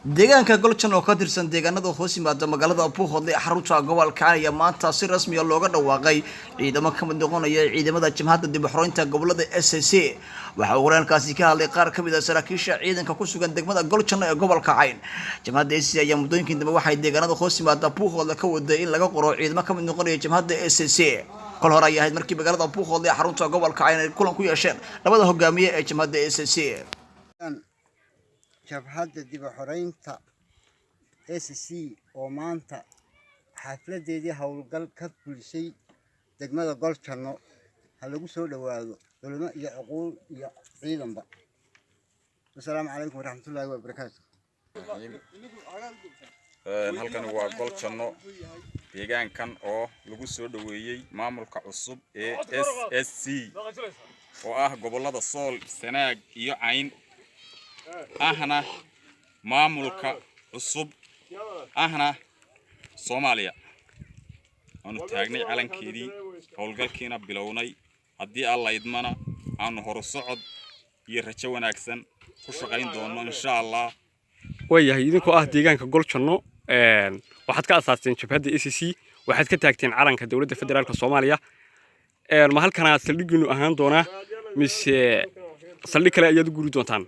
deegaanka goljan oo ka tirsan deegaanada hoos yimaada magaalada Buuhoodle ee xarunta gobolka ayaa maanta si rasmi ah looga dhawaaqay ciidamo ka mid noqonaya ciidamada Jimhadda dib u xuraynta gobolada SSC. waxa uu wararkaasi ka hadlay qaar ka mid ah saraakiisha ciidanka ku sugan degmada Goljan ee gobolka Cayn. Jimhadda SSC ayaa muddooyinkii dambe waxay deegaanada hoos yimaada Buuhoodle ka waday in laga qoro ciidamo ka mid noqonaya Jimhadda SSC. kol hore ay ahayd markii magaalada Buuhoodle ee xarunta gobolka Cayn ay kulan ku yeesheen labada hogaamiye ee Jimhadda SSC. jabhadda dib u xuraynta SSC oo maanta xafladeedii howlgal ka fulisay degmada Goljan ha lagu soo dhawaado culimo iyo aqoon iyo ciidanba. Assalaamu calaykum waraxmatullaahi wabarakaatuh. halkan waa Goljan deegaankan oo lagu soo dhaweeyay maamulka cusub ee SSC oo ah gobolada Sool, Sanaag iyo Cayn ahna maamulka cusub ahna Soomaaliya aanu taagnay calankeedii howlgalkiina bilownay haddii alla idmana aanu hor socod iyo rajo wanaagsan ku shaqayn doono insha Allah. wayahay idinkoo ah deegaanka Goljan waxaad ka asaasteen jabhadda SSC waxaad ka taagteen calanka dawladda federaalka Soomaaliya ma halkana saldhiginu ahaan doona mise saldhig kale ayaad u guri doontaan?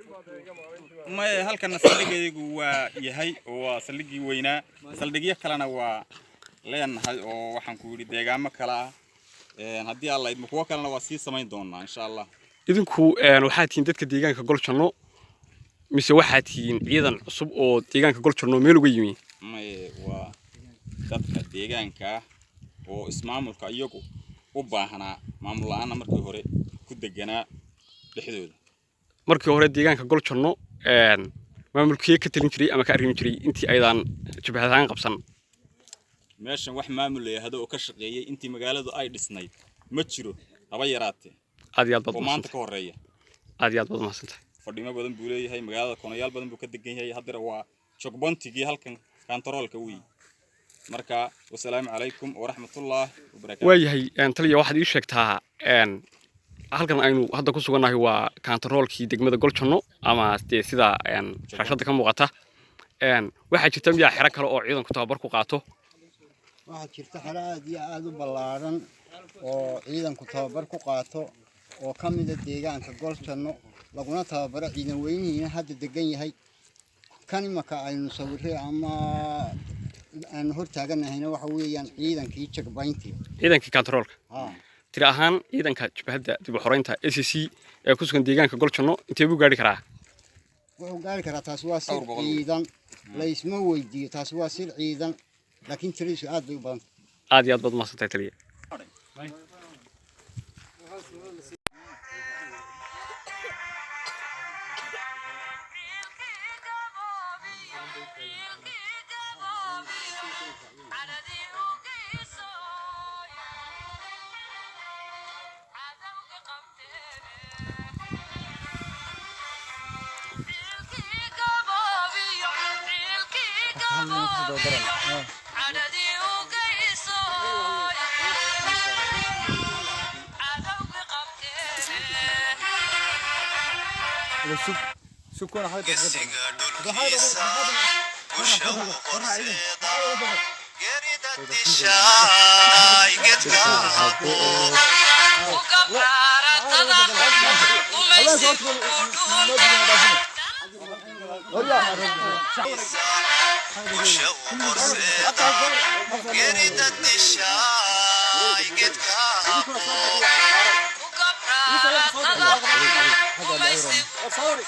ما هالكنا سلقي جوا يهي وسلقي وينا سلقي كلنا ولين هاي وحن كوري دجاجة كلا هدي الله يدمك وكلنا وسيس سمين دونا إن شاء الله. إذن كو وحاتين دتك دجاجة كقولشنو مش وحاتين أيضا صب أو دجاجة كقولشنو ميلو جيمي. ما دتك دجاجة واسمه الكايوكو وباهنا معمول أنا مركي هوري كده جنا لحدود. مركي هوري دجاجة كقولشنو maamulkii ka talin jiray ama ka arrin jiray intii aydan jabhadahan qabsan meeshan wax maamul leeyahay oo ka shaqeeyay intii magaaladu ay dhisnayd ma jiro haba yaraatee aad iyo aad badan maanta ka horeeya aad iyo aad badan maasantay fadhimo badan buu leeyahay magaalada konayaal badan buu ka degan yahay haddana waa jogbantigii halkan kantaroolka weey marka wassalaamu calaykum wa rahmatullahi wa barakaatuh. waayahay taliya waxaad ii sheegtaa halkan aynu hadda ku suganahay waa kantaroolkii degmada Goljan ama sida shashada ka muuqata waxa jirta miyaa xira kale oo ciidanku tababar ku qaato? waxa jirta xira aad u ballaaran oo ciidanku tababar ku qaato oo ka mid ah deegaanka Goljan laguna tababaro ciidan weynihiina hadda degan yahay kan imaka aynu sawirray ama aan hor taaganahayna waxa weeyaan ciidankii jagbayntii ciidankii kantaroolka tira ahaan ciidanka jabhadda dib u xuraynta SSC ee ku sugan deegaanka Goljan intee buu gaari karaa? wuxuu gaari karaa taas waa sir ciidan la isma weydiiyo taas waa sir ciidan laakiin tiriisu aad bay u badan aad iyo aad baad maasantay taliya. شكرا حضرتك Sorry.